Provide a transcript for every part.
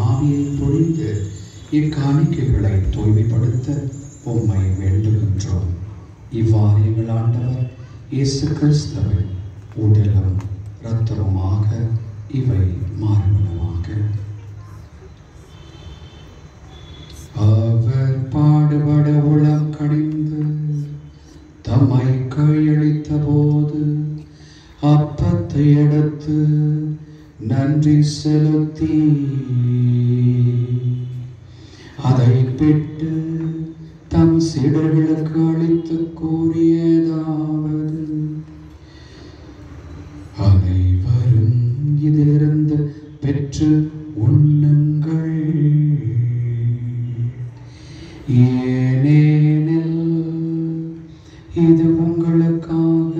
ஆவியை பொழிந்து இக்காணிக்கைகளை தூய்மைப்படுத்த உம்மை வேண்டுகின்றோம். இவ்வாறு எங்கள் ஆண்டவர் இயேசு கிறிஸ்துவின் உடலும் இரத்தமுமாக இவை மாறுவனமாக. அவர் பாடுபட உளம் கடிந்து தம்மை கையளித்த போது அப்பத்தை எடுத்து நன்றி செலுத்தி அதை பெற்று தம் சீடர்களுக்கு அளித்து கூறியதாவது: அனைவரும் இதிலிருந்து பெற்று உண்ணுங்கள், ஏனெனில் இது உங்களுக்காக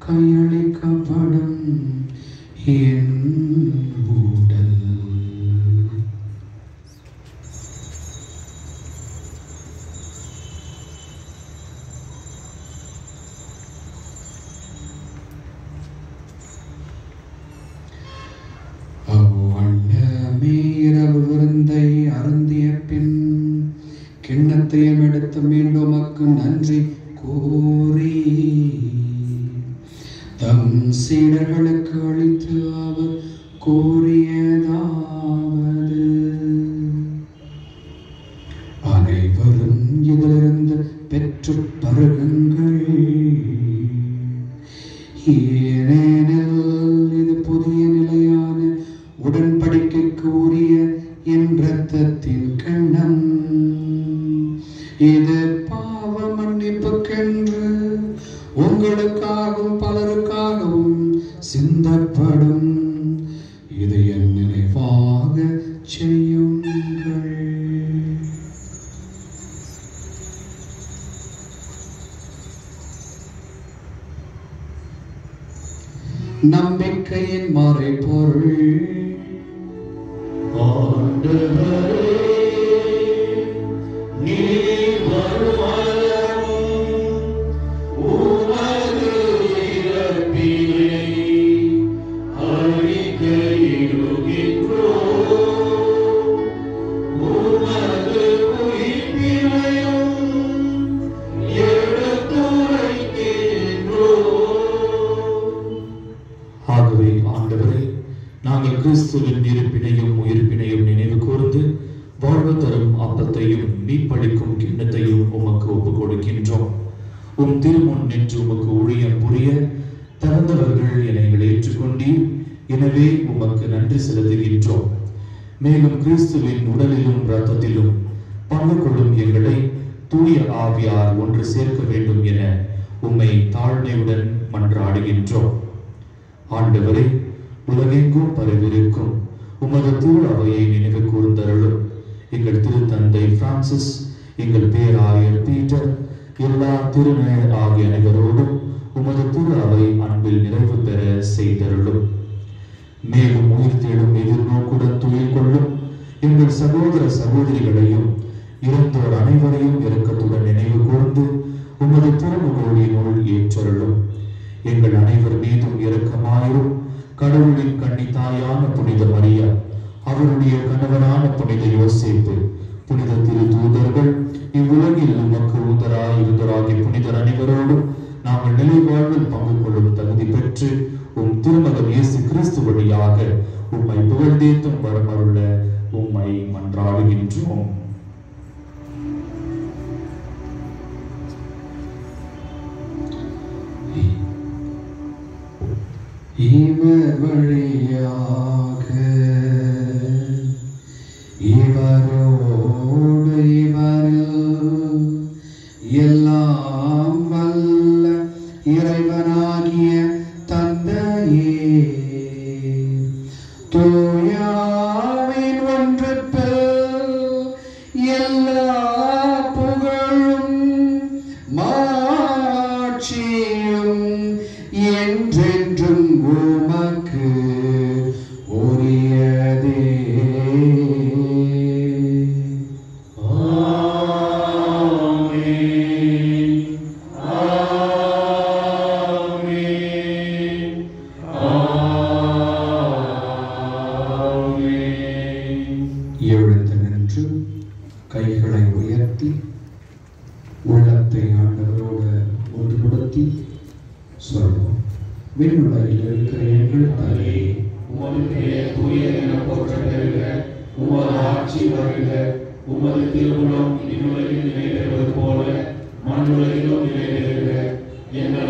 கையளிக்கப்படும் என் உடல். இரவு விருந்தை அருந்திய பின் கிண்ணத்தையும் எடுத்து மீண்டும் உமக்கு நன்றி கூறி தம் சீடர்களுக்கு அளித்து அவர் கூறியதாவது: அனைவரும் இதிலிருந்து பெற்று பருகுங்கள், ஏனெனில் இது புதிய நிலையான உடன்படிக்கைக்கு உரிய என் இரத்தத்தின் கிண்ணம். இது பாவ மன்னிப்புக்கென்று உங்களுக்காகவும் பலருக்காகவும் சிந்தப்படும். இது என் நினைவாக செய்யுங்கள். நம்பிக்கையின் மறைபொருள்: ஆண்டவரே, நீர் வருமளவும் உமது இறப்பினை அறிக்கையிடுகின்றோம், உமது உயிர்ப்பினையும் எடுத்துரைக்கின்றோம். ஆகவே ஆண்டவரே, நாங்கள் கிறிஸ்துவின் இருப்பினையும் உயிர்ப்பினையும் நினைவு கூர்ந்து வாழ்வு தரும் அப்பத்தையும் மீட்பளிக்கும் கிண்ணத்தையும் உமக்கு ஒப்புக் கொடுக்கின்றோம். உம் திருமுன் நின்று உமக்கு ஊழியம் புரிய திறந்தவர்கள் எங்களை ஏற்றுக்கொண்டீர். எனவே உமக்கு நன்றி செலுத்துகின்றோம். மேலும் கிறிஸ்துவின் உடலிலும் இரத்தத்திலும் பங்கு கொள்ளும் எங்களை தூய ஆவியார் ஒன்று சேர்க்க வேண்டும் என உம்மை தாழ்மையுடன் மன்றாடுகின்றோம். ஆண்டவரே, உலகெங்கும் பரவிருக்கும் உமது திரு அவையை நினைவு கூர்ந்தருளும். எங்கள் திருத்தந்தை பிரான்சிஸ், எங்கள் பேராயர் பீட்டர், எல்லா திருநேயர் ஆகிய அனைவரோடும் உமது திரு அவை அன்பில் நிறைவு பெற செய்தருளும். மேலும் உயிர் தேடும் எதிர்நோக்குடன் துயில் கொள்ளும் எங்கள் சகோதர சகோதரிகளையும் இறந்தோர் அனைவரையும் இரக்கத்துடன் நினைவு கூர்ந்து உமது திருமுகோடியினுள் ஏற்றருளும். எங்கள் அனைவர் மீதும் இரக்கமாயிரும். கடவுளின் கன்னி தாயான புனித மரியா, அவருடைய கணவரான புனித யோசேப்பு, புனித திரு தூதர்கள், இவ்வுலகில் உமக்கு ஊதராய் இருந்தராகிய புனிதர் அனைவரோடும் நாங்கள் நிலை வாழ்வில் பங்கு கொள்ளும் தகுதி பெற்று உம் திருமகன் இயேசு கிறிஸ்து வழியாக உம்மை புகழ்ந்தேத்தும் வரமருள உம்மை மன்றாடுகின்றோம். இவர் வழியாக இவரோடு இவரில் எல்லாம் வல்ல இறைவனாகிய தந்தையே, தூயாவின் ஒன்றிப்பில் எல்லா புகழும் மாட்சியும் என்றென்றும் உமக்கு உரியதே. எழுந்து நின்று கைகளை உயர்த்தி உள்ளத்தை ஆண்டவரோடு ஒன்றுபடுத்தி சொல்வோம். விண்ணுலகில் இருக்கிற எங்கள் தாயே, உமது பெயர் தூயது என போற்ற பெறுக. உமது ஆட்சி வருக. உமது திருவுளம் விண்ணுலகில் நிறைவேறுவது போல மண்ணுலகிலும் நிறைவேறுக. எங்கள்